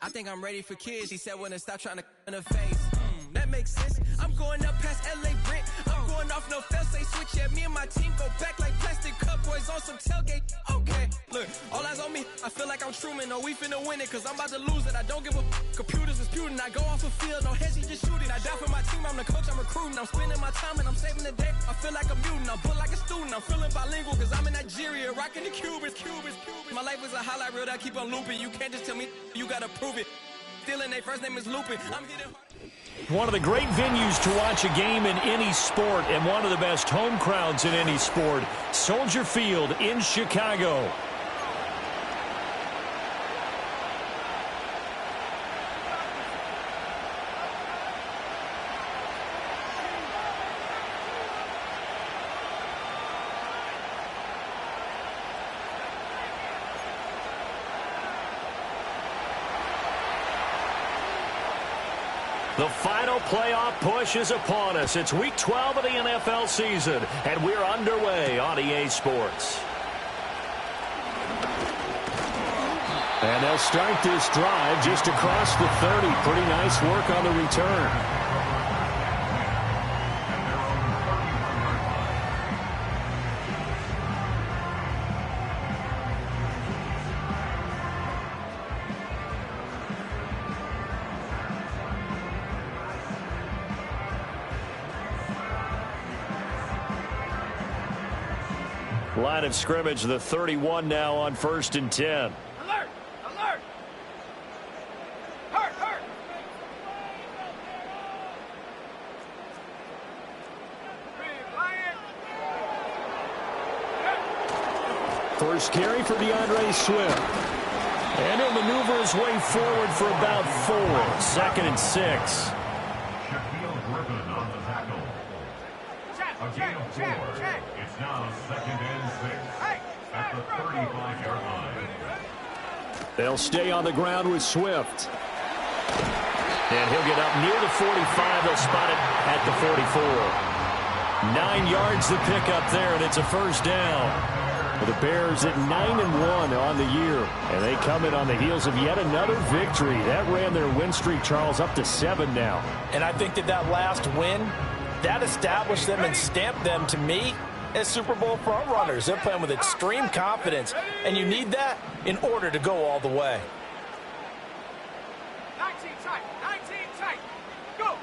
I think I'm ready for kids. He said when to stop trying to in the face. That makes sense. I'm going up past LA Brent. I'm going off no fail, say switch. Yeah, me and my team go back like plastic cup boys on some tailgate. Okay, look, all eyes on me. I feel like I'm Truman. No, we finna win it, cause I'm about to lose it. I don't give a computers disputing. I go off a field, no heads, he just shooting. I die for my team, I'm the coach, I'm recruiting. I'm spending my time and I'm saving the day. I feel like a mutant, I'm built like a student. I'm feeling bilingual, cause I'm in Nigeria, rocking the Cubans. My life is a highlight reel that I keep on looping. You can't just tell me, you gotta prove it. Stealing, their first name is Lupin. I'm hitting hard. One of the great venues to watch a game in any sport, and one of the best home crowds in any sport, Soldier Field in Chicago. The final playoff push is upon us. It's Week 12 of the NFL season, and we're underway on EA Sports. And they'll start this drive just across the 30. Pretty nice work on the return. Line of scrimmage, the 31 now on 1st and 10. Alert! Alert! Hurt! First carry for DeAndre Swift. And he'll maneuver his way forward for about 4. 2nd and 6. Check. It's now 2nd and 6 at the 35-yard line. They'll stay on the ground with Swift. And he'll get up near the 45. They'll spot it at the 44. 9 yards to pick up there, and it's a first down. The Bears at 9-1 on the year, and they come in on the heels of yet another victory. That ran their win streak, Charles, up to 7 now. And I think that last win, that established them and stamped them, to me, as Super Bowl front runners. They're playing with extreme confidence, and you need that in order to go all the way. 19 tight, go!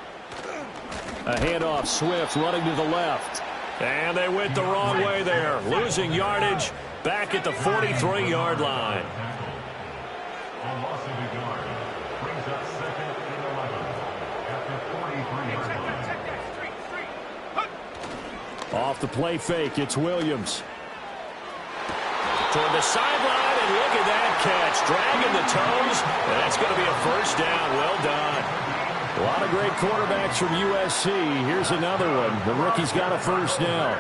A handoff, Swift running to the left. And they went the wrong way there, losing yardage back at the 43-yard line. A loss of a yard brings up 2nd and 11 at the 43-yard line. Off the play fake, it's Williams. Toward the sideline, and look at that catch. Dragging the toes, and that's going to be a first down. Well done. A lot of great quarterbacks from USC. Here's another one. The rookie's got a first down.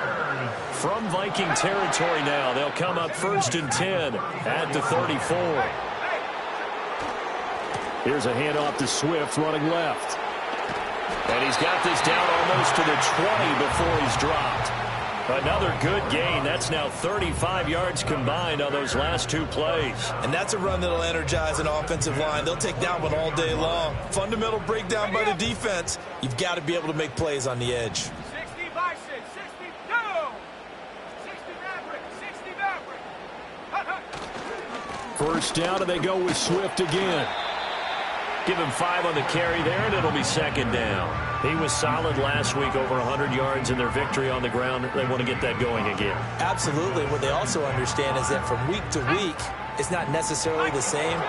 From Viking territory now, they'll come up 1st and 10 at the 34. Here's a handoff to Swift running left. And he's got this down almost to the 20 before he's dropped. Another good gain. That's now 35 yards combined on those last 2 plays. And that's a run that'll energize an offensive line. They'll take down one all day long. Fundamental breakdown by the defense. You've got to be able to make plays on the edge. 60 Bison, 60 no! 60 Maverick. First down, and they go with Swift again. Give him 5 on the carry there, and it'll be 2nd down. He was solid last week, over 100 yards in their victory on the ground. They want to get that going again. Absolutely. What they also understand is that from week to week, it's not necessarily the same,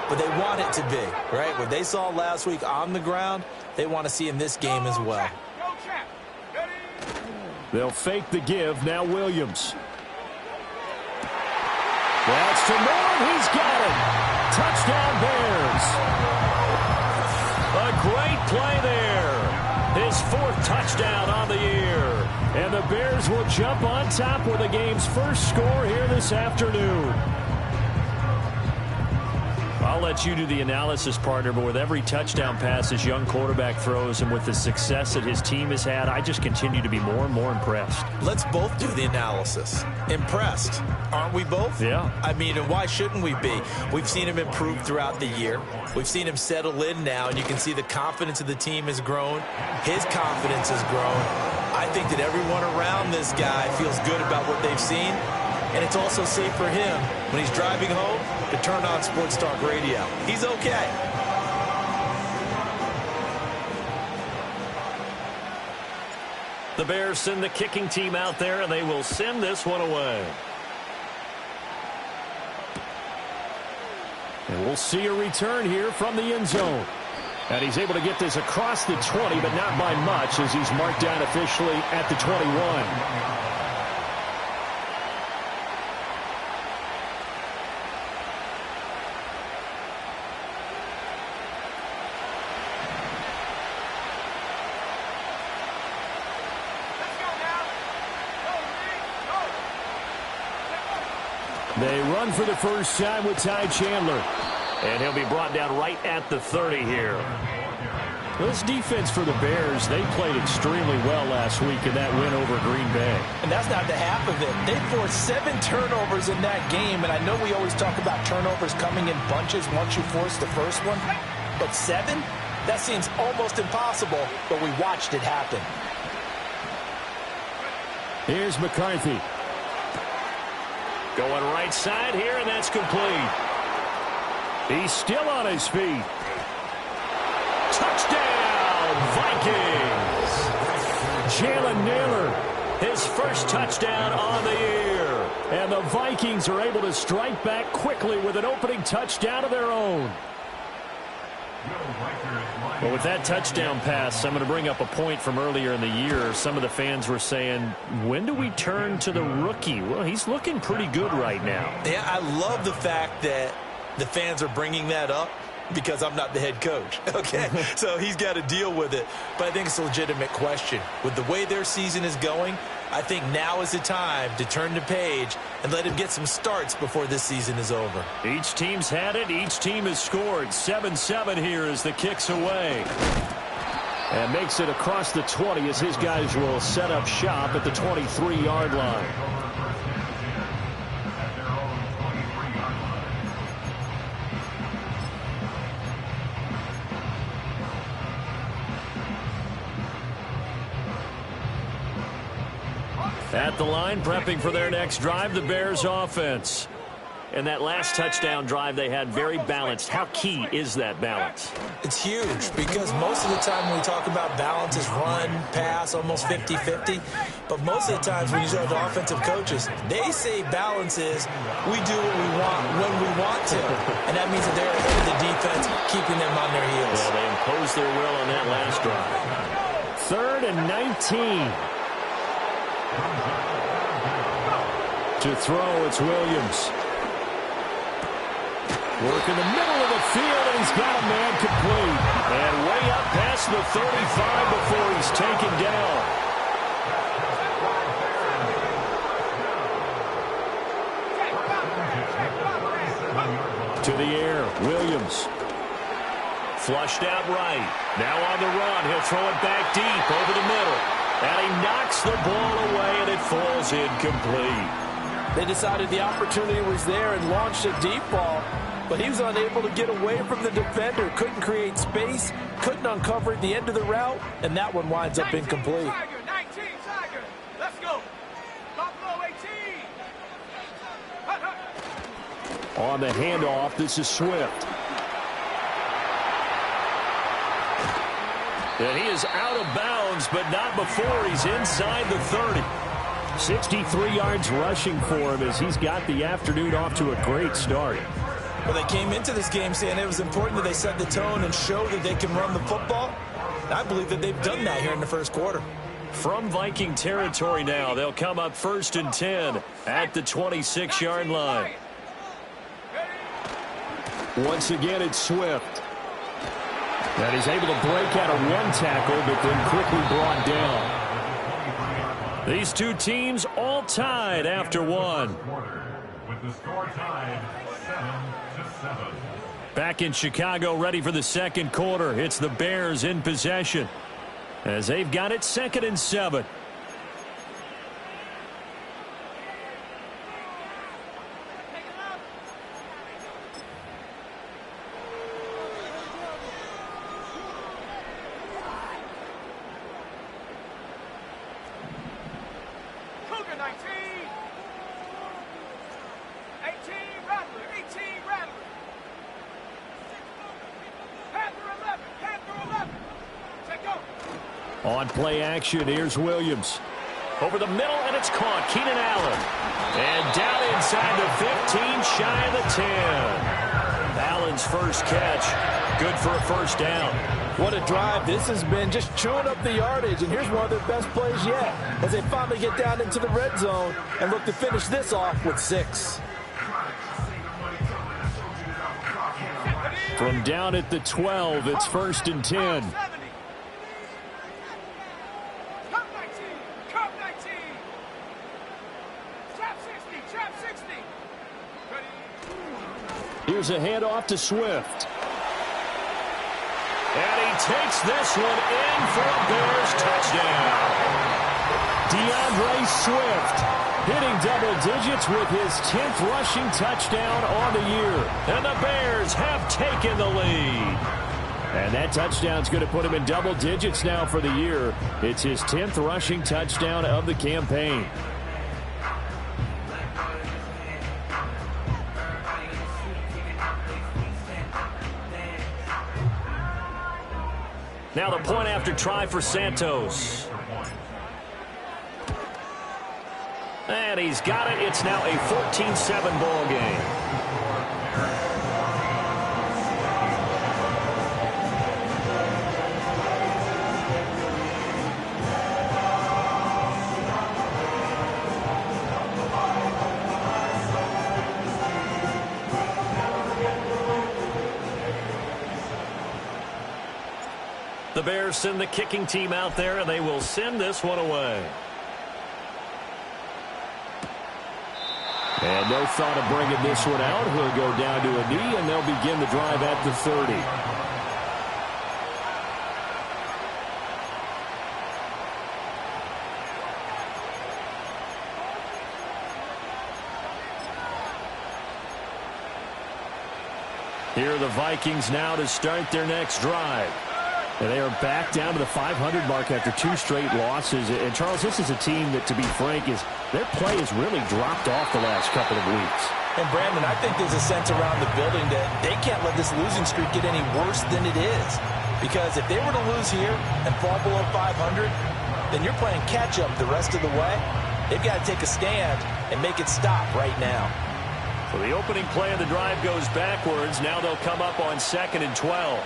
but they want it to be, right? What they saw last week on the ground, they want to see in this game as well. They'll fake the give. Now Williams. That's to Moore. He's got it. Touchdown Bears. A great play there. His 4th touchdown on the year. And the Bears will jump on top with the game's first score here this afternoon. I'll let you do the analysis, partner, but with every touchdown pass this young quarterback throws and with the success that his team has had, I just continue to be more and more impressed. Let's both do the analysis. Impressed. Aren't we both? Yeah. I mean, and why shouldn't we be? We've seen him improve throughout the year. We've seen him settle in now, and you can see the confidence of the team has grown. His confidence has grown. I think that everyone around this guy feels good about what they've seen, and it's also safe for him when he's driving home to turn on Sports Talk Radio. He's okay. The Bears send the kicking team out there, and they will send this one away. And we'll see a return here from the end zone. And he's able to get this across the 20, but not by much, as he's marked down officially at the 21. They run for the first time with Ty Chandler. And he'll be brought down right at the 30 here. This defense for the Bears, they played extremely well last week in that win over Green Bay. And that's not the half of it. They forced 7 turnovers in that game, and I know we always talk about turnovers coming in bunches once you force the first one. But 7? That seems almost impossible, but we watched it happen. Here's McCarthy. Going right side here, and that's complete. He's still on his feet. Touchdown, Vikings! Jalen Naylor, his first touchdown on the year. And the Vikings are able to strike back quickly with an opening touchdown of their own. Well, with that touchdown pass, I'm going to bring up a point from earlier in the year. Some of the fans were saying, when do we turn to the rookie? Well, he's looking pretty good right now. Yeah, I love the fact that the fans are bringing that up because I'm not the head coach, okay? So he's got to deal with it. But I think it's a legitimate question. With the way their season is going, I think now is the time to turn the page and let him get some starts before this season is over. Each team's had it. Each team has scored. 7-7 here as the kick's away. And makes it across the 20 as his guys will set up shop at the 23-yard line. At the line, prepping for their next drive, the Bears offense. And that last touchdown drive they had very balanced. How key is that balance? It's huge because most of the time when we talk about balance is run, pass, almost 50-50. But most of the times when you talk to offensive coaches, they say balance is we do what we want when we want to. And that means that they're ahead of the defense, keeping them on their heels. Well, they imposed their will on that last drive. 3rd and 19. To throw, it's Williams. Work in the middle of the field, and he's got a man complete. And way up past the 35 before he's taken down. To the air, Williams. Flushed out right. Now on the run, he'll throw it back deep over the middle. And he knocks the ball away, and it falls incomplete. They decided the opportunity was there and launched a deep ball, but he was unable to get away from the defender, couldn't create space, couldn't uncover at the end of the route, and that one winds up incomplete. 19, Tiger. Let's go. Buffalo 18. On the handoff, this is Swift. And he is out of bounds, but not before he's inside the 30. 63 yards rushing for him as he's got the afternoon off to a great start. Well, they came into this game saying it was important that they set the tone and show that they can run the football. And I believe that they've done that here in the first quarter. From Viking territory now, they'll come up 1st and 10 at the 26-yard line. Once again, it's Swift. And he's able to break out of one tackle, but then quickly brought down. These two teams all tied after one. With the score tied 7-7. Back in Chicago, ready for the second quarter. It's the Bears in possession as they've got it 2nd and 7. Cougar 19. 18 Rattler. 18 Rattler. Panther 11. Panther 11. Take over. On play action, here's Williams. Over the middle, and it's caught. Keenan Allen. And down inside the 15, shy of the 10. Allen's first catch. Good for a first down. What a drive this has been, just chewing up the yardage. And here's one of their best plays yet as they finally get down into the red zone and look to finish this off with 6. From down at the 12, it's 1st and 10. 70. Cup 19. Cup 19. Trap 60. Trap 60. Ready. Here's a handoff to Swift. And he takes this one in for a Bears touchdown. DeAndre Swift hitting double digits with his 10th rushing touchdown on the year. And the Bears have taken the lead. And that touchdown's going to put him in double digits now for the year. It's his 10th rushing touchdown of the campaign. Now the point after try for Santos. And he's got it. It's now a 14-7 ball game. The Bears send the kicking team out there, and they will send this one away. And no thought of bringing this one out. He'll go down to a knee, and they'll begin the drive at the 30. Here are the Vikings now to start their next drive. And they are back down to the 500 mark after 2 straight losses. And, Charles, this is a team that, to be frank, their play has really dropped off the last couple of weeks. And, Brandon, I think there's a sense around the building that they can't let this losing streak get any worse than it is. Because if they were to lose here and fall below 500, then you're playing catch-up the rest of the way. They've got to take a stand and make it stop right now. So the opening play of the drive goes backwards. Now they'll come up on 2nd and 12.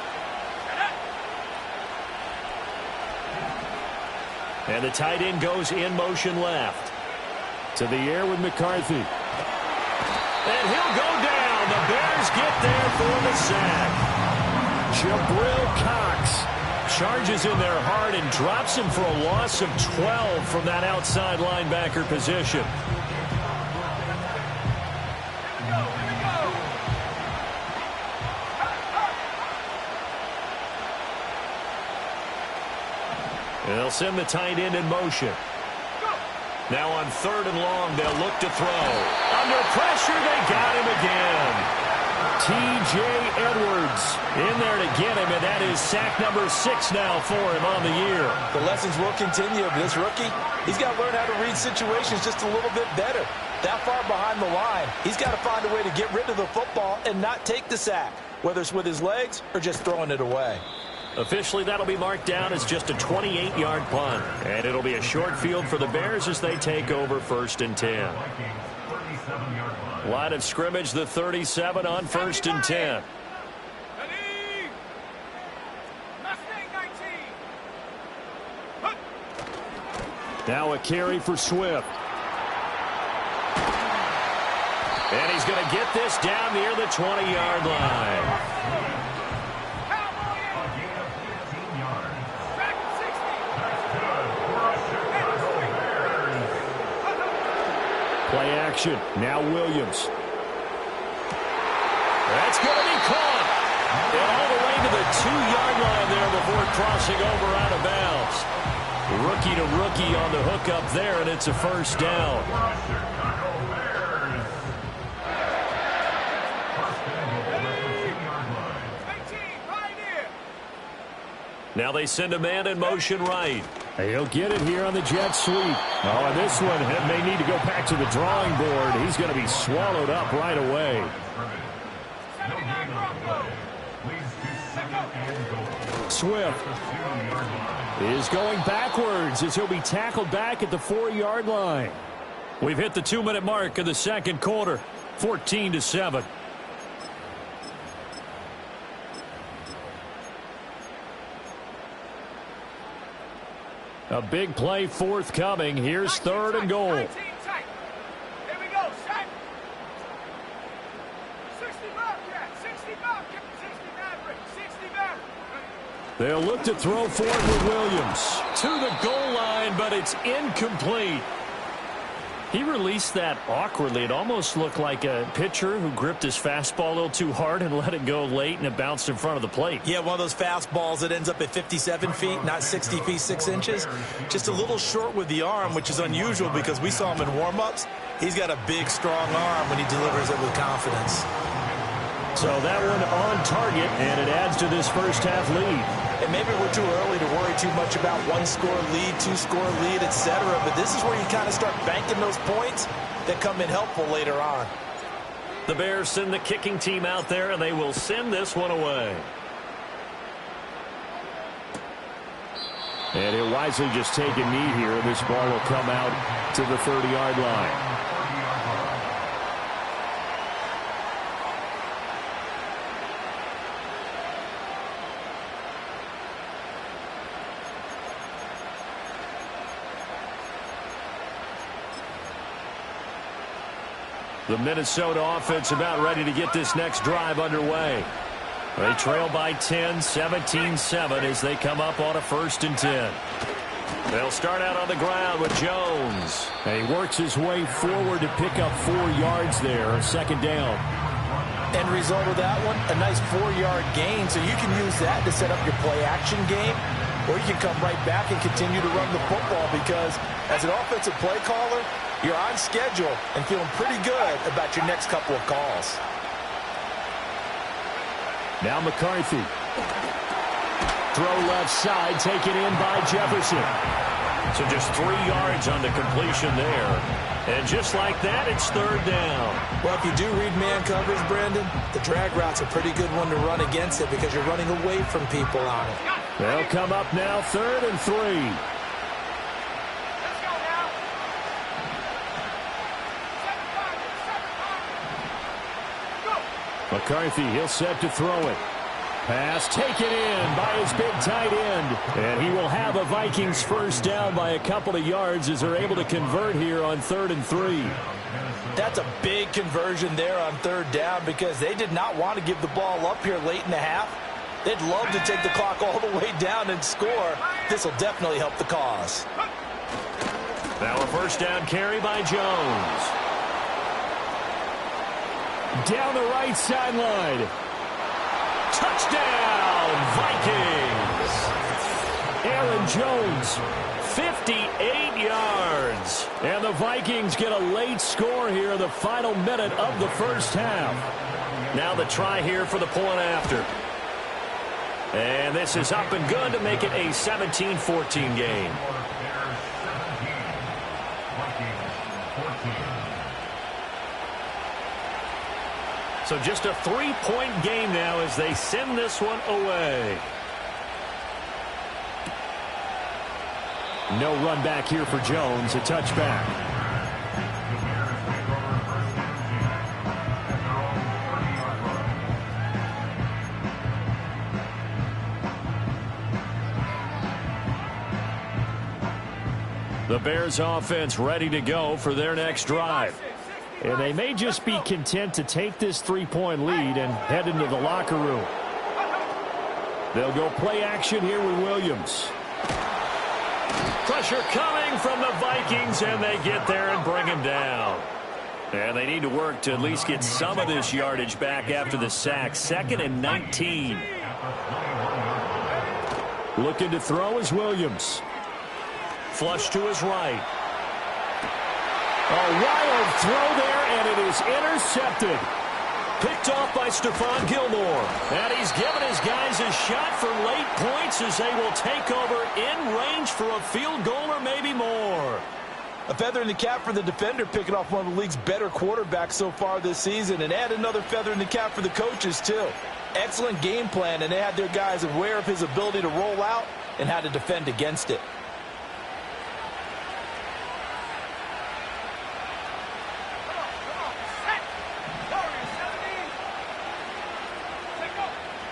And the tight end goes in motion left. To the air with McCarthy. And he'll go down. The Bears get there for the sack. Jabril Cox charges in there hard and drops him for a loss of 12 from that outside linebacker position. They'll send the tight end in motion. Now on 3rd and long, they'll look to throw. Under pressure, they got him again. T.J. Edwards in there to get him, and that is sack number 6 now for him on the year. The lessons will continue of this rookie. He's got to learn how to read situations just a little bit better. That far behind the line, he's got to find a way to get rid of the football and not take the sack, whether it's with his legs or just throwing it away. Officially, that'll be marked down as just a 28-yard punt. And it'll be a short field for the Bears as they take over 1st and 10. Line of scrimmage, the 37 on 1st and 10. Now a carry for Swift. And he's going to get this down near the 20-yard line. Play action. Now Williams. That's going to be caught. And all the way to the 2-yard line there before crossing over out of bounds. Rookie to rookie on the hook up there, and it's a first down. Now they send a man in motion right. He'll get it here on the jet sweep. Oh, and this one may need to go back to the drawing board. He's going to be swallowed up right away. Swift is going backwards as he'll be tackled back at the 4-yard line. We've hit the 2-minute mark of the second quarter, 14-7. A big play forthcoming. Here's 3rd and goal. Here we go, set. 60 Bobcat, 60 Bobcat, 60 Maverick, 60 Maverick. They'll look to throw for it with Williams. To the goal line, but it's incomplete. He released that awkwardly. It almost looked like a pitcher who gripped his fastball a little too hard and let it go late, and it bounced in front of the plate. Yeah, one of those fastballs that ends up at 57 feet, not 60 feet, 6 inches. Just a little short with the arm, which is unusual because we saw him in warm-ups. He's got a big, strong arm when he delivers it with confidence. So that one on target, and it adds to this first-half lead. And maybe we're too early to worry too much about 1-score lead, 2-score lead, etc. But this is where you kind of start banking those points that come in helpful later on. The Bears send the kicking team out there, and they will send this one away. And he'll wisely just take a knee here, and this ball will come out to the 30-yard line. The Minnesota offense about ready to get this next drive underway. They trail by 10, 17-7 as they come up on a 1st and 10. They'll start out on the ground with Jones. And he works his way forward to pick up 4 yards there, 2nd down. End result of that one, a nice 4-yard gain, so you can use that to set up your play-action game, or you can come right back and continue to run the football because as an offensive play caller, you're on schedule and feeling pretty good about your next couple of calls. Now McCarthy. Throw left side, taken in by Jefferson. So just 3 yards on the completion there. And just like that, it's 3rd down. Well, if you do read man coverage, Brandon, the drag route's a pretty good one to run against it because you're running away from people on it. They'll come up now 3rd and 3. McCarthy, he'll set to throw it. Pass taken in by his big tight end. And he will have a Vikings first down by a couple of yards as they're able to convert here on 3rd and 3. That's a big conversion there on 3rd down because they did not want to give the ball up here late in the half. They'd love to take the clock all the way down and score. This will definitely help the cause. Now a first down carry by Jones. Down the right sideline. Touchdown, Vikings. Aaron Jones, 58 yards. And the Vikings get a late score here in the final minute of the first half. Now the try here for the point after. And this is up and good to make it a 17-14 game. So just a 3-point game now as they send this one away. No run back here for Jones, a touchback. The Bears offense ready to go for their next drive. And they may just be content to take this 3-point lead and head into the locker room. They'll go play action here with Williams. Pressure coming from the Vikings, and they get there and bring him down. And they need to work to at least get some of this yardage back after the sack. 2nd and 19. Looking to throw is Williams. Flush to his right. A wild throw there, and it is intercepted. Picked off by Stephon Gilmore. And he's given his guys a shot for late points as they will take over in range for a field goal or maybe more. A feather in the cap for the defender, picking off one of the league's better quarterbacks so far this season, and add another feather in the cap for the coaches, too. Excellent game plan, and they had their guys aware of his ability to roll out and how to defend against it.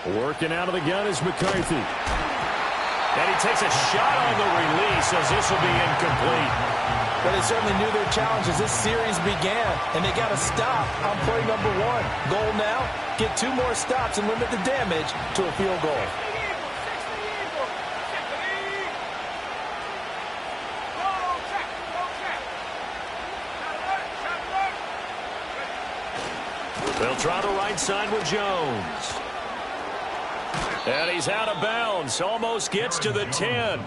Working out of the gun is McCarthy. And he takes a shot on the release as this will be incomplete. But they certainly knew their challenge as this series began, and they got to stop on play number 1. Goal now, get 2 more stops and limit the damage to a field goal. They'll try the right side with Jones. And he's out of bounds. Almost gets to the 10.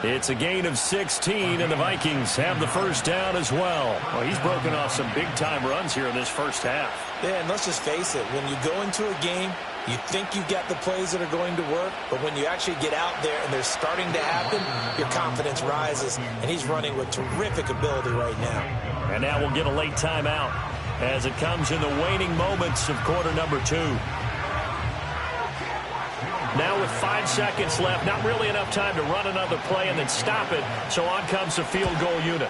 It's a gain of 16, and the Vikings have the first down as well. Well, he's broken off some big-time runs here in this first half. Yeah, and let's just face it. When you go into a game, you think you've got the plays that are going to work, but when you actually get out there and they're starting to happen, your confidence rises, and he's running with terrific ability right now. And now we'll get a late timeout as it comes in the waning moments of quarter number 2. Now with 5 seconds left, not really enough time to run another play and then stop it, so on comes the field goal unit.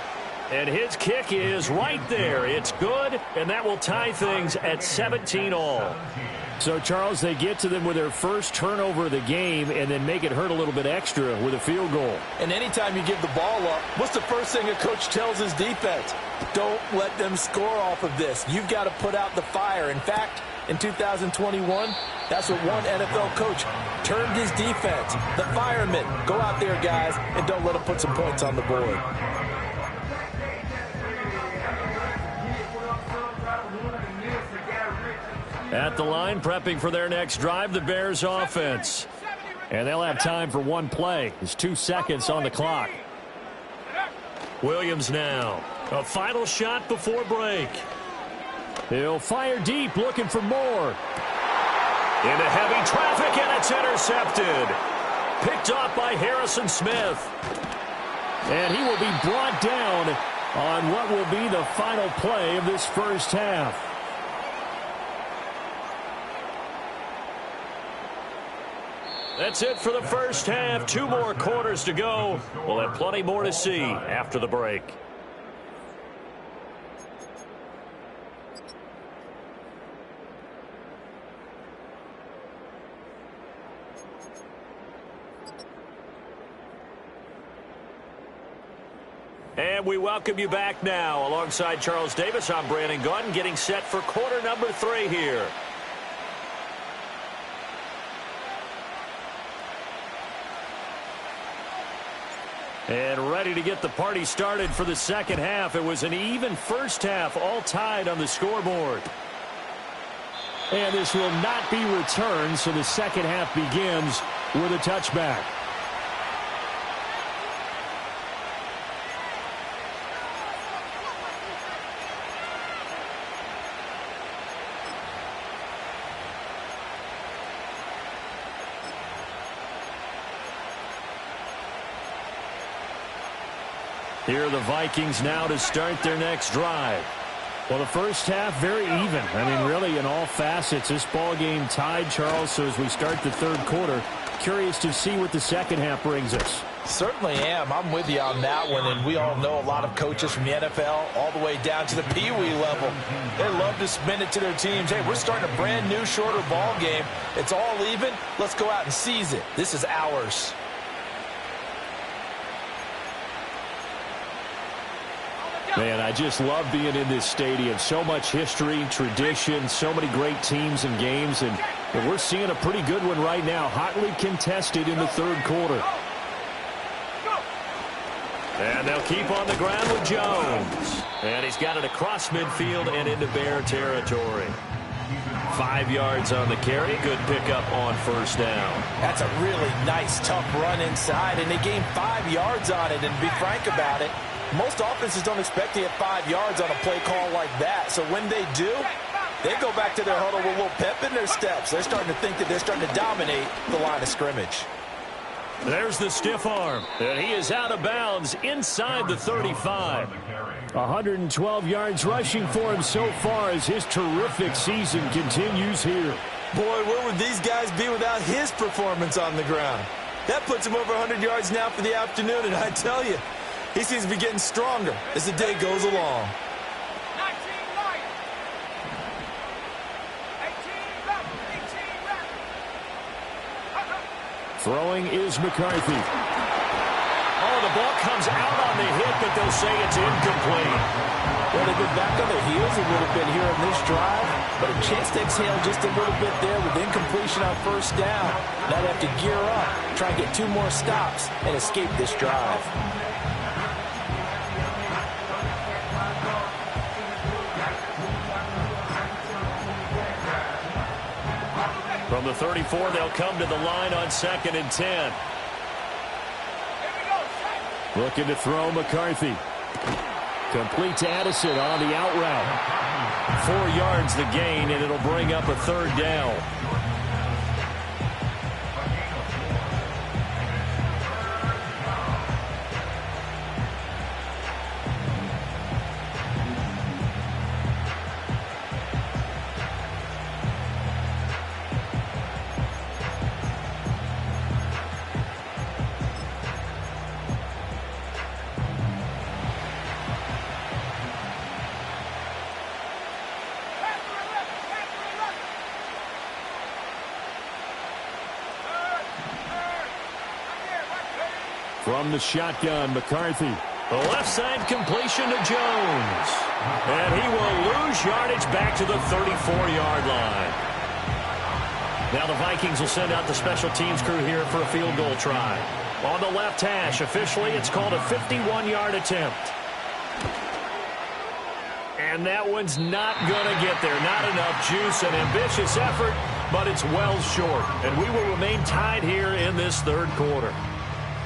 And his kick is right there. It's good, and that will tie things at 17 all. So, Charles, they get to them with their first turnover of the game and then make it hurt a little bit extra with a field goal. And anytime you give the ball up, what's the first thing a coach tells his defense? Don't let them score off of this. You've got to put out the fire. In fact, in 2021, that's what one NFL coach termed his defense. The firemen. Go out there, guys, and don't let them put some points on the board. At the line, prepping for their next drive, the Bears offense. And they'll have time for one play. There's 2 seconds on the clock. Williams now. A final shot before break. He'll fire deep, looking for more. Into heavy traffic, and it's intercepted. Picked off by Harrison Smith. And he will be brought down on what will be the final play of this first half. That's it for the first half. 2 more quarters to go. We'll have plenty more to see after the break. And we welcome you back now. Alongside Charles Davis, I'm Brandon Gunn, getting set for quarter number 3 here. And ready to get the party started for the second half. It was an even first half, all tied on the scoreboard. And this will not be returned, so the second half begins with a touchback. Here are the Vikings now to start their next drive. Well, the first half, very even. I mean, really, in all facets, this ball game tied, Charles. So as we start the third quarter, curious to see what the second half brings us. Certainly am. I'm with you on that one, and we all know a lot of coaches from the NFL all the way down to the Pee Wee level. They love to spin it to their teams. Hey, we're starting a brand new, shorter ball game. It's all even. Let's go out and seize it. This is ours. Man, I just love being in this stadium. So much history, tradition, so many great teams and games, and we're seeing a pretty good one right now, hotly contested in the third quarter. And they'll keep on the ground with Jones. And he's got it across midfield and into Bear territory. 5 yards on the carry. Good pickup on first down. That's a really nice, tough run inside, and they gained 5 yards on it. And to be frank about it, most offenses don't expect to get 5 yards on a play call like that. So when they do, they go back to their huddle with a little pep in their steps. They're starting to think that they're starting to dominate the line of scrimmage. There's the stiff arm, and he is out of bounds inside the 35. 112 yards rushing for him so far as his terrific season continues here. Boy, where would these guys be without his performance on the ground? That puts him over 100 yards now for the afternoon, and I tell you, he seems to be getting stronger as the day goes along. 19 right. 18 left. 18 left. Throwing is McCarthy. Oh, the ball comes out on the hit, but they'll say it's incomplete. Well, they've been back on their heels a little bit here in this drive, but a chance to exhale just a little bit there with incompletion on first down. Now they have to gear up, try and get 2 more stops, and escape this drive. From the 34, they'll come to the line on 2nd and 10. Looking to throw McCarthy. Complete to Addison on the out route. 4 yards the gain, and it'll bring up a 3rd down. From the shotgun, McCarthy. The left side completion to Jones. And he will lose yardage back to the 34-yard line. Now the Vikings will send out the special teams crew here for a field goal try. On the left hash, officially it's called a 51-yard attempt. And that one's not going to get there. Not enough juice, an ambitious effort, but it's well short. And we will remain tied here in this 3rd quarter.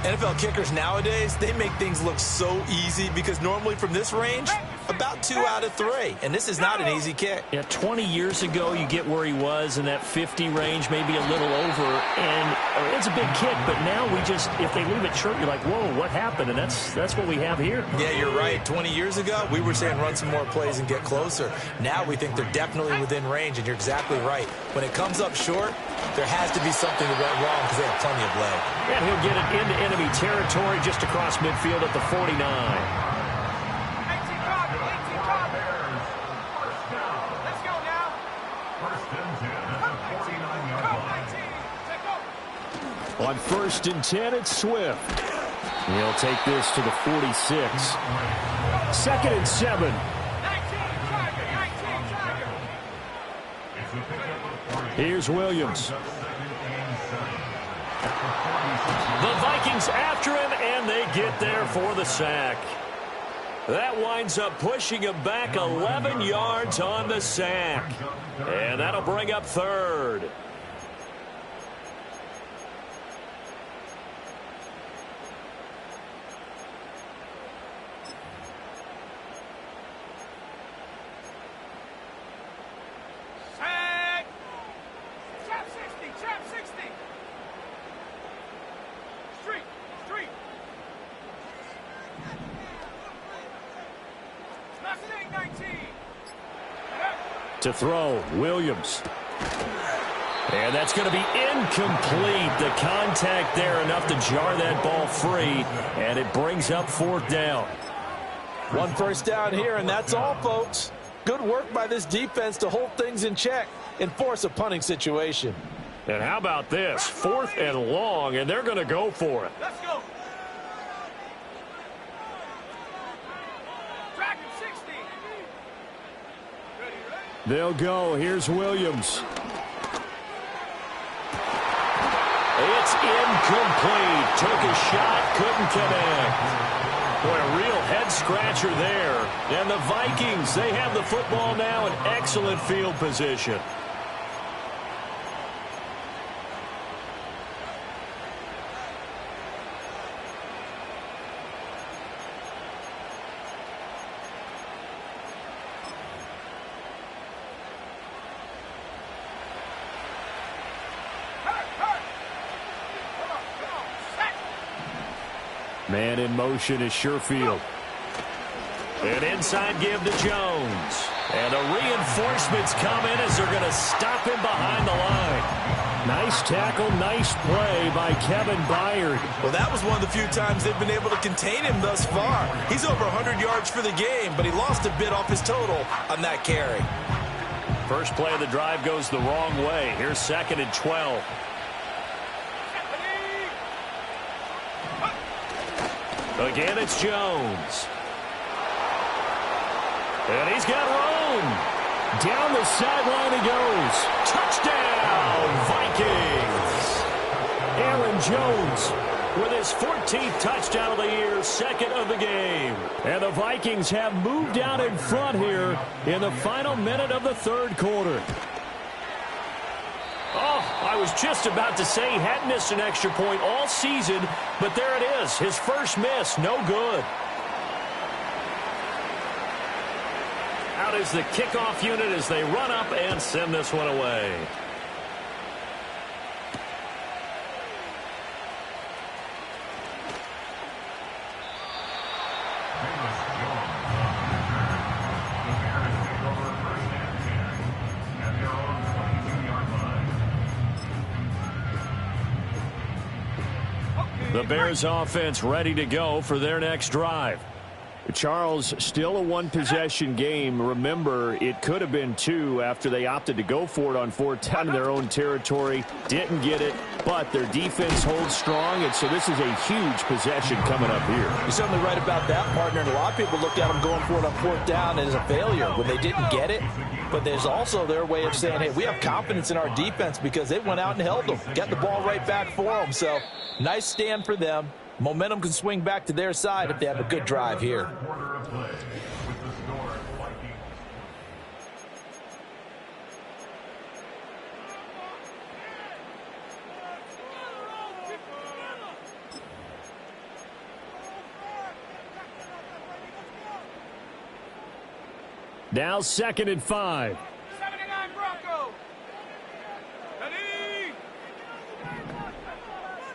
NFL kickers nowadays, they make things look so easy because normally from this range, about 2 out of 3. And this is not an easy kick. Yeah, 20 years ago, you get where he was in that 50 range, maybe a little over, and it's a big kick. But now we just, if they leave it short, you're like, whoa, what happened? And that's what we have here. Yeah, you're right. 20 years ago, we were saying run some more plays and get closer. Now we think they're definitely within range, and you're exactly right. When it comes up short, there has to be something that went wrong because they have plenty of leg. And he'll get it into enemy territory just across midfield at the 49. 18 Carter. 18 Carter. Let's go now. First and 10 at the 49-yard line. 19. Take over. On 1st and 10, it's Swift. He'll take this to the 46. 2nd and 7. 19 Tiger. 19 Tiger. It's a pickup of 3. Here's Williams. The Vikings after him, and they get there for the sack. That winds up pushing him back 11 yards on the sack. And that'll bring up 3rd. Sack. Chap 60. Chap 60. Street. Street. Mustang 19. To throw, Williams. And that's going to be incomplete. The contact there enough to jar that ball free, and it brings up 4th down. 1 first down here, and that's all, folks. Good work by this defense to hold things in check and force a punting situation. And how about this? 4th and long, and they're going to go for it. Let's go. Dragon 60. Ready, ready. They'll go. Here's Williams. It's incomplete. Took a shot, couldn't connect. Boy, a real head-scratcher there. And the Vikings, they have the football now in excellent field position. Man in motion is Sherfield. An inside give to Jones. And the reinforcements come in as they're going to stop him behind the line. Nice tackle, nice play by Kevin Byard. Well, that was one of the few times they've been able to contain him thus far. He's over 100 yards for the game, but he lost a bit off his total on that carry. First play of the drive goes the wrong way. Here's 2nd and 12. Again, it's Jones. And he's got room. Down the sideline he goes. Touchdown, Vikings. Aaron Jones with his 14th touchdown of the year, 2nd of the game. And the Vikings have moved out in front here in the final minute of the 3rd quarter. Oh, I was just about to say he hadn't missed an extra point all season, but there it is. His first miss, no good. Out is the kickoff unit as they run up and send this one away. The Bears offense ready to go for their next drive. Charles, still a one-possession game. Remember, it could have been 2 after they opted to go for it on 4th down in their own territory. Didn't get it, but their defense holds strong, and so this is a huge possession coming up here. You're certainly right about that, partner, and a lot of people looked at them going for it on 4th down as a failure when they didn't get it. But there's also their way of saying, hey, we have confidence in our defense because they went out and held them, got the ball right back for them. So nice stand for them. Momentum can swing back to their side if they have a good drive here. Now 2nd and 5. 79 Bronco. Ready.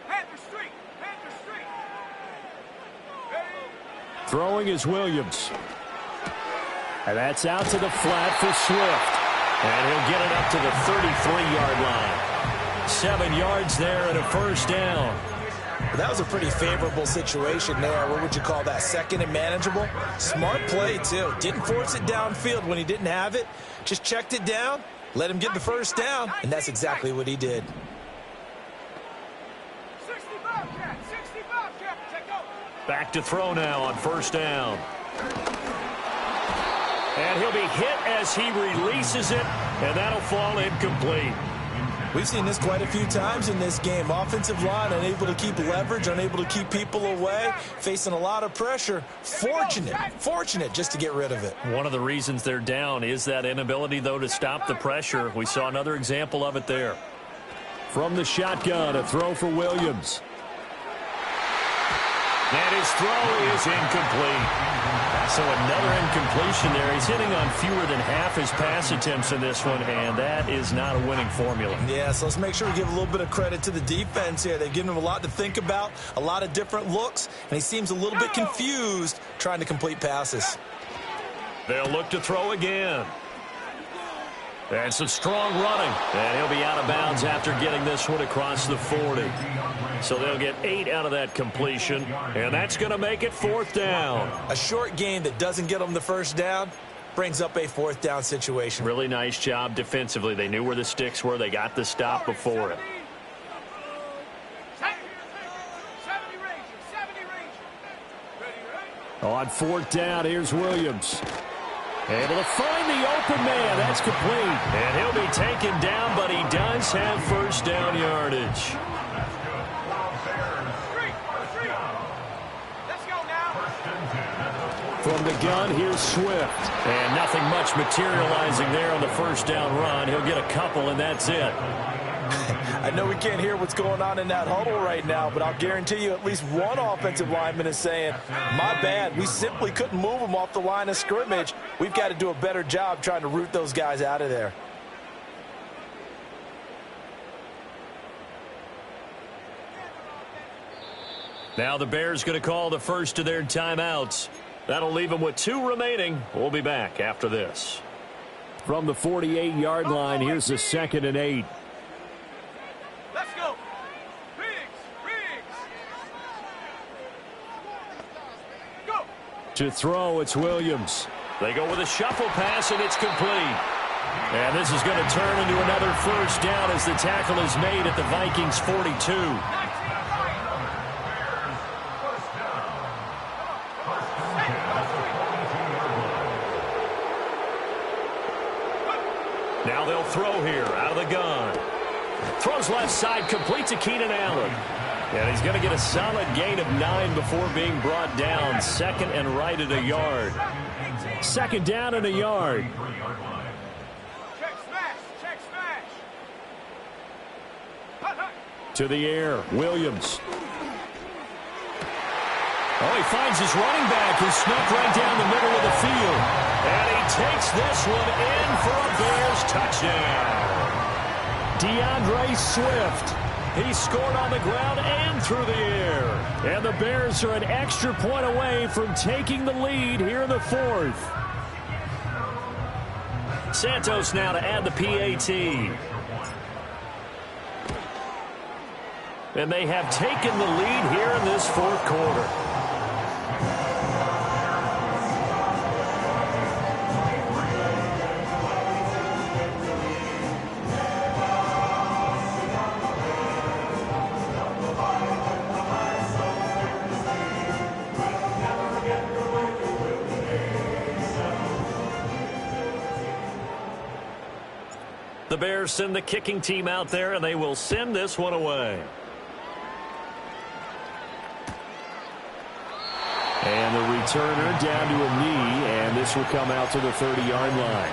Panther Street. Panther Street. Ready. Throwing is Williams. And that's out to the flat for Swift. And he'll get it up to the 33-yard line. 7 yards there and a first down. Well, that was a pretty favorable situation there. What would you call that? 2nd and manageable? Smart play, too. Didn't force it downfield when he didn't have it. Just checked it down, let him get the first down, and that's exactly what he did. 60 Bobcat. 60 Bobcat. Check out. Back to throw now on 1st down. And he'll be hit as he releases it, and that'll fall incomplete. We've seen this quite a few times in this game. Offensive line unable to keep leverage, unable to keep people away, facing a lot of pressure. Fortunate just to get rid of it. One of the reasons they're down is that inability, though, to stop the pressure. We saw another example of it there. From the shotgun, a throw for Williams. And his throw is incomplete. So another incompletion there. He's hitting on fewer than half his pass attempts in this one, and that is not a winning formula. Yeah, so let's make sure we give a little bit of credit to the defense here. They've given him a lot to think about, a lot of different looks, and he seems a little bit confused trying to complete passes. They'll look to throw again. And some strong running. And he'll be out of bounds after getting this one across the 40. So they'll get 8 out of that completion. And that's going to make it 4th down. A short gain that doesn't get them the first down brings up a 4th down situation. Really nice job defensively. They knew where the sticks were. They got the stop before it. 70 Ranger. 70 Ranger. Ready. On 4th down, here's Williams. Able to find the open man. That's complete. And he'll be taken down, but he does have first down yardage. Let's go now. From the gun, here's Swift. And nothing much materializing there on the first down run. He'll get a couple, and that's it. I know we can't hear what's going on in that huddle right now, but I'll guarantee you at least one offensive lineman is saying, my bad, we simply couldn't move them off the line of scrimmage. We've got to do a better job trying to root those guys out of there. Now the Bears going to call the first of their timeouts. That'll leave them with 2 remaining. We'll be back after this. From the 48-yard line, here's the 2nd and 8. Let's go. Riggs. Go. To throw, it's Williams. They go with a shuffle pass, and it's complete. And this is going to turn into another first down as the tackle is made at the Vikings 42. Now they'll throw here out of the gun. Throws left side, complete to Keenan Allen. And he's going to get a solid gain of 9 before being brought down. 2nd and right at a yard. 2nd down and a yard. Check smash. To the air, Williams. Oh, he finds his running back who snuck right down the middle of the field. And he takes this one in for a Bears touchdown. DeAndre Swift. He scored on the ground and through the air. And the Bears are an extra point away from taking the lead here in the 4th. Santos now to add the PAT. And they have taken the lead here in this 4th quarter. The Bears send the kicking team out there, and they will send this one away. And the returner down to a knee, and this will come out to the 30-yard line.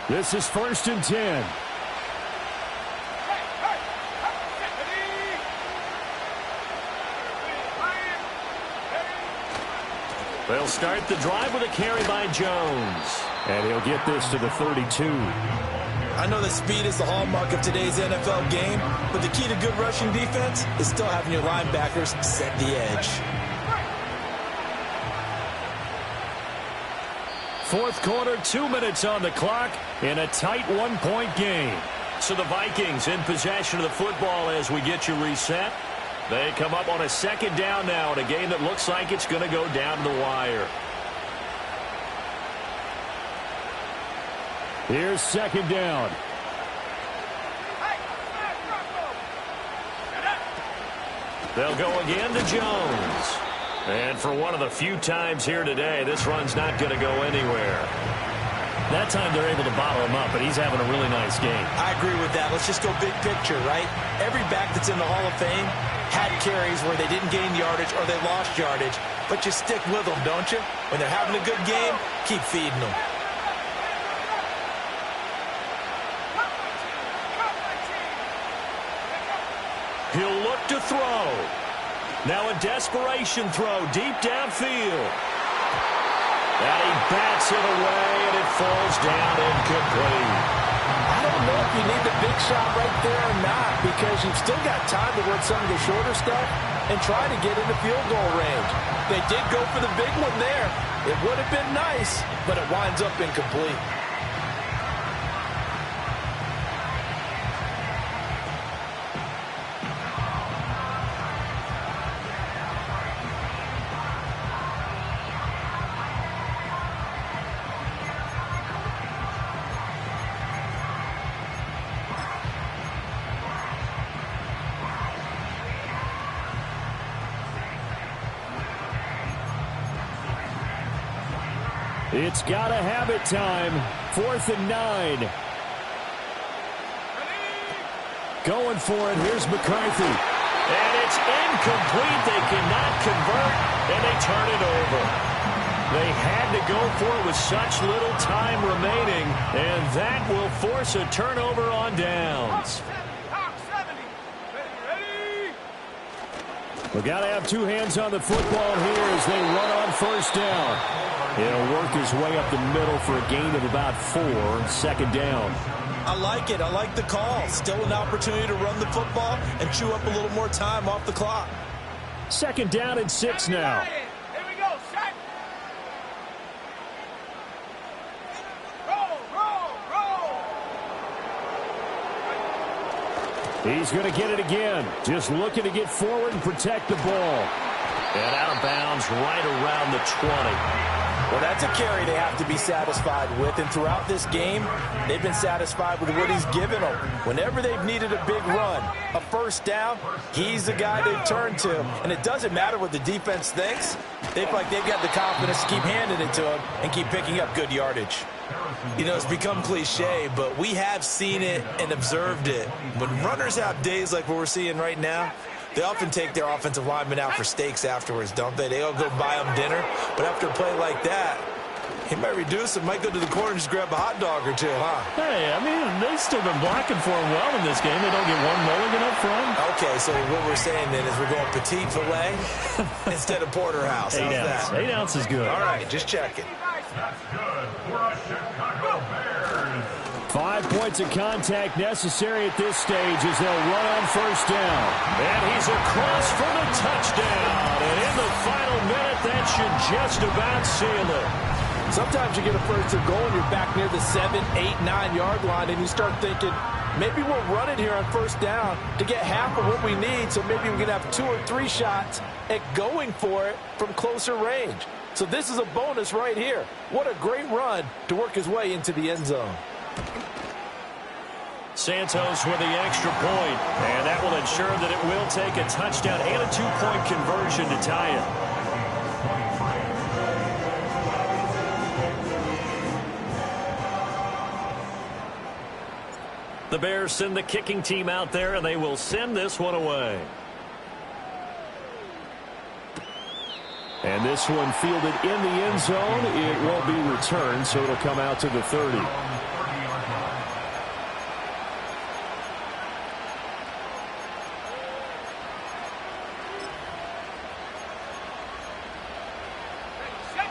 This is 1st and 10. They'll start the drive with a carry by Jones. And he'll get this to the 32. I know that speed is the hallmark of today's NFL game, but the key to good rushing defense is still having your linebackers set the edge. 4th quarter, 2 minutes on the clock in a tight 1-point game. So the Vikings in possession of the football as we get you reset. They come up on a 2nd down now in a game that looks like it's going to go down to the wire. Here's 2nd down. They'll go again to Jones. And for one of the few times here today, this run's not going to go anywhere. That time they're able to bottle him up, but he's having a really nice game. I agree with that. Let's just go big picture, right? Every back that's in the Hall of Fame had carries where they didn't gain yardage or they lost yardage, but you stick with them, don't you? When they're having a good game, keep feeding them. He'll look to throw. Now a desperation throw deep downfield. And he bats it away, and it falls down incomplete. I don't know if you need the big shot right there or not, because you've still got time to work some of the shorter stuff and try to get into field goal range. They did go for the big one there. It would have been nice, but it winds up incomplete. It's got to have it time. 4th and 9. Going for it. Here's McCarthy. And it's incomplete. They cannot convert, and they turn it over. They had to go for it with such little time remaining, and that will force a turnover on downs. We've got to have two hands on the football here as they run on 1st down. He'll work his way up the middle for a gain of about 4. 2nd down. I like it. I like the call. Still an opportunity to run the football and chew up a little more time off the clock. 2nd down and 6 now. Here we go, set. Roll, roll, roll. He's going to get it again. Just looking to get forward and protect the ball. And out of bounds right around the 20. Well, that's a carry they have to be satisfied with, and throughout this game, they've been satisfied with what he's given them. Whenever they've needed a big run, a 1st down, he's the guy they've turned to, and it doesn't matter what the defense thinks. They feel like they've got the confidence to keep handing it to him and keep picking up good yardage. You know, it's become cliche, but we have seen it and observed it. When runners have days like what we're seeing right now, they often take their offensive linemen out for steaks afterwards, don't they? They all go buy them dinner. But after a play like that, he might reduce it, might go to the corner and just grab a hot dog or two, huh? Hey, I mean, they've still been blocking for him well in this game. They don't get one mulligan up front. Okay, so what we're saying then is we're going petite filet instead of porterhouse. 8 ounce. 8 ounce is good. All right, just checking. That's good for a Chicago Bears. 5 points of contact necessary at this stage as they'll run on 1st down. And he's across for the touchdown. And in the final minute, that should just about seal it. Sometimes you get a 1st and goal and you're back near the 7, 8, 9-yard line, and you start thinking, maybe we'll run it here on 1st down to get half of what we need, so maybe we can have 2 or 3 shots at going for it from closer range. So this is a bonus right here. What a great run to work his way into the end zone. Santos with the extra point, and that will ensure that it will take a touchdown and a 2-point conversion to tie it. The Bears send the kicking team out there, and they will send this one away. And this one fielded in the end zone. It will be returned, so it'll come out to the 30.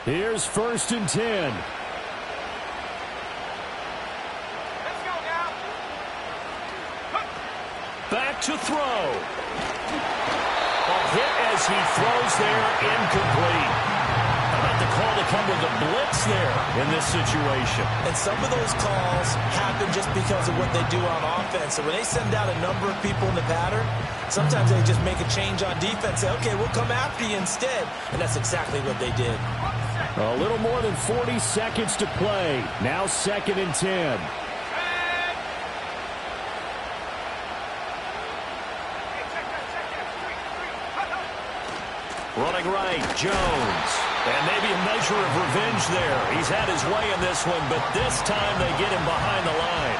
Here's 1st and 10. Let's go now. Back to throw. A hit as he throws there, incomplete. How about the call to come with the blitz there in this situation? And some of those calls happen just because of what they do on offense. So when they send out a number of people in the pattern, sometimes they just make a change on defense. Say, okay, we'll come after you instead. And that's exactly what they did. A little more than 40 seconds to play. Now 2nd and 10. Running right, Jones. And maybe a measure of revenge there. He's had his way in this one, but this time they get him behind the line.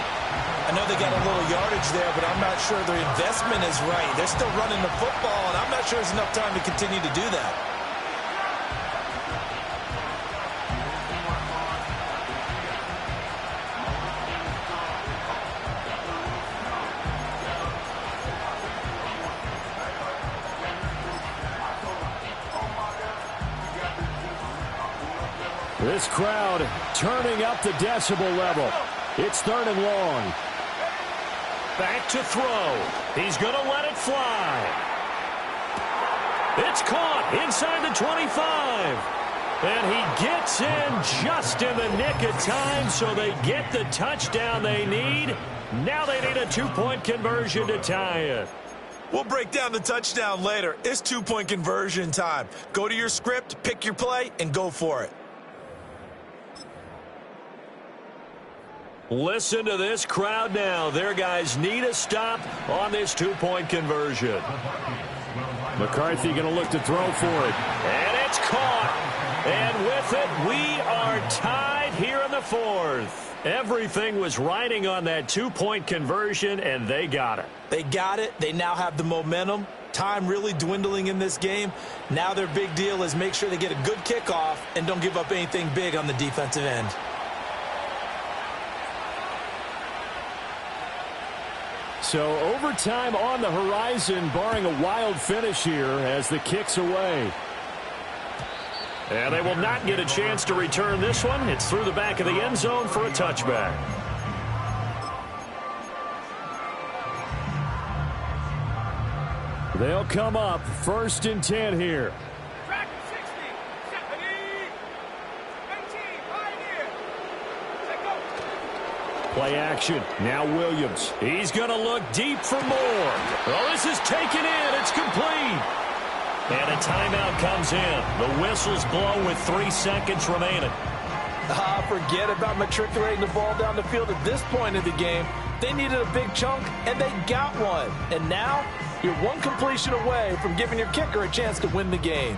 I know they got a little yardage there, but I'm not sure their investment is right. They're still running the football, and I'm not sure there's enough time to continue to do that. This crowd turning up the decibel level. It's 3rd and long. Back to throw. He's going to let it fly. It's caught inside the 25. And he gets in just in the nick of time, so they get the touchdown they need. Now they need a 2-point conversion to tie it. We'll break down the touchdown later. It's 2-point conversion time. Go to your script, pick your play, and go for it. Listen to this crowd now. Their guys need a stop on this 2-point conversion. McCarthy going to look to throw for it. And it's caught. And with it, we are tied here in the fourth. Everything was riding on that two-point conversion, and they got it. They got it. They now have the momentum. Time really dwindling in this game. Now their big deal is make sure they get a good kickoff and don't give up anything big on the defensive end. So overtime on the horizon, barring a wild finish here as the kick's away. And they will not get a chance to return this one. It's through the back of the end zone for a touchback. They'll come up 1st and 10 here. Track 60, 70, 18, pioneer. Take go. Play action. Now Williams. He's going to look deep for more. Oh, this is taken in. It's complete. And a timeout comes in. The whistles blow with 3 seconds remaining. Forget about matriculating the ball down the field at this point of the game. They needed a big chunk, and they got one. And now you're one completion away from giving your kicker a chance to win the game.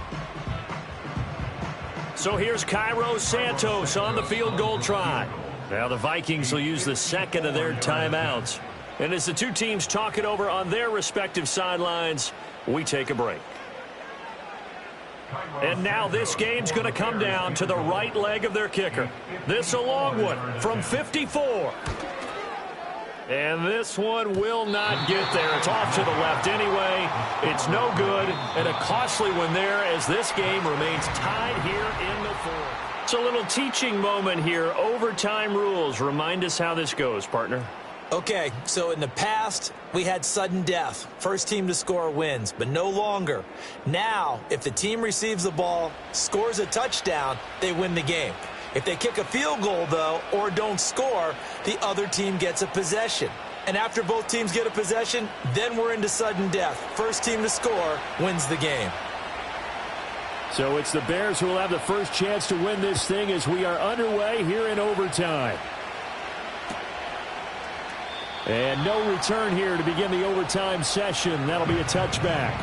So here's Cairo Santos on the field goal try. Now the Vikings will use the second of their timeouts. And as the two teams talk it over on their respective sidelines, we take a break. And now this game's going to come down to the right leg of their kicker. This a long one from 54. And this one will not get there. It's off to the left anyway. It's no good, and a costly one there as this game remains tied here in the fourth. It's a little teaching moment here. Overtime rules. Remind us how this goes, partner. Okay, so in the past, we had sudden death. First team to score wins, but no longer. Now, if the team receives the ball, scores a touchdown, they win the game. If they kick a field goal, though, or don't score, the other team gets a possession. And after both teams get a possession, then we're into sudden death. First team to score wins the game. So it's the Bears who will have the first chance to win this thing as we are underway here in overtime. And no return here to begin the overtime session. That'll be a touchback.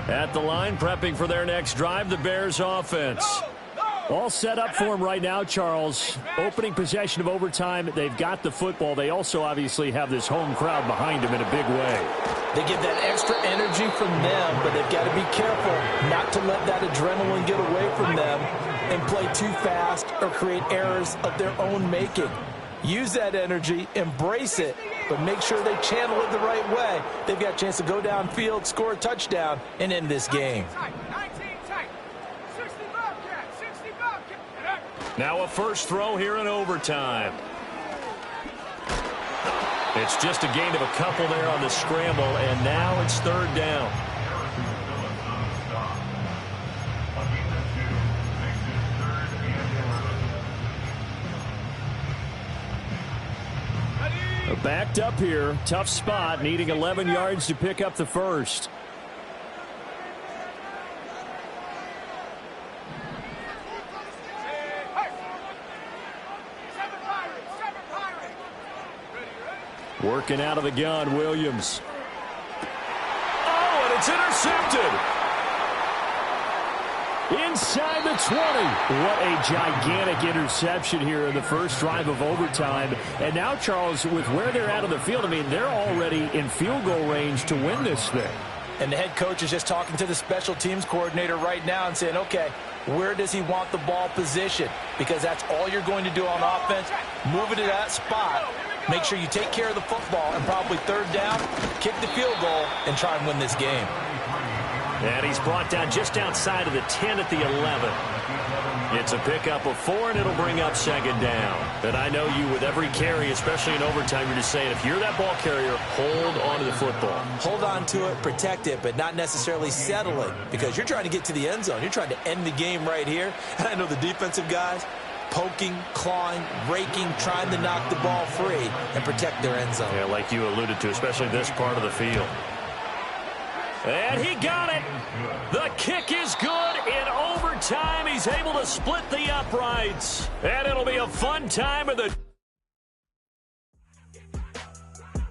At the line, prepping for their next drive, the Bears offense. All set up for them right now, Charles. Opening possession of overtime. They've got the football. They also obviously have this home crowd behind them in a big way. They get that extra energy from them, but they've got to be careful not to let that adrenaline get away from them and play too fast or create errors of their own making. Use that energy, embrace it, but make sure they channel it the right way. They've got a chance to go downfield, score a touchdown, and end this game. Now a first throw here in overtime. It's just a gain of a couple there on the scramble, and now it's 3rd down. Backed up here, tough spot, needing 11 yards to pick up the first. Working out of the gun, Williams. Oh, and it's intercepted. Inside the 20. What a gigantic interception here in the first drive of overtime. And now, Charles, with where they're out of the field, I mean, they're already in field goal range to win this thing. And the head coach is just talking to the special teams coordinator right now and saying, okay, where does he want the ball positioned? Because that's all you're going to do on offense. Move it to that spot. Make sure you take care of the football, and probably 3rd down, kick the field goal, and try and win this game. And he's brought down just outside of the 10 at the 11. It's a pickup of 4, and it'll bring up 2nd down. And I know you, with every carry, especially in overtime, you're just saying, if you're that ball carrier, hold on to the football. Hold on to it, protect it, but not necessarily settling, because you're trying to get to the end zone. You're trying to end the game right here. And I know the defensive guys, poking, clawing, raking, trying to knock the ball free and protect their end zone. Yeah, like you alluded to, especially this part of the field. And he got it. The kick is good in overtime. time, he's able to split the uprights. And it'll be a fun time in the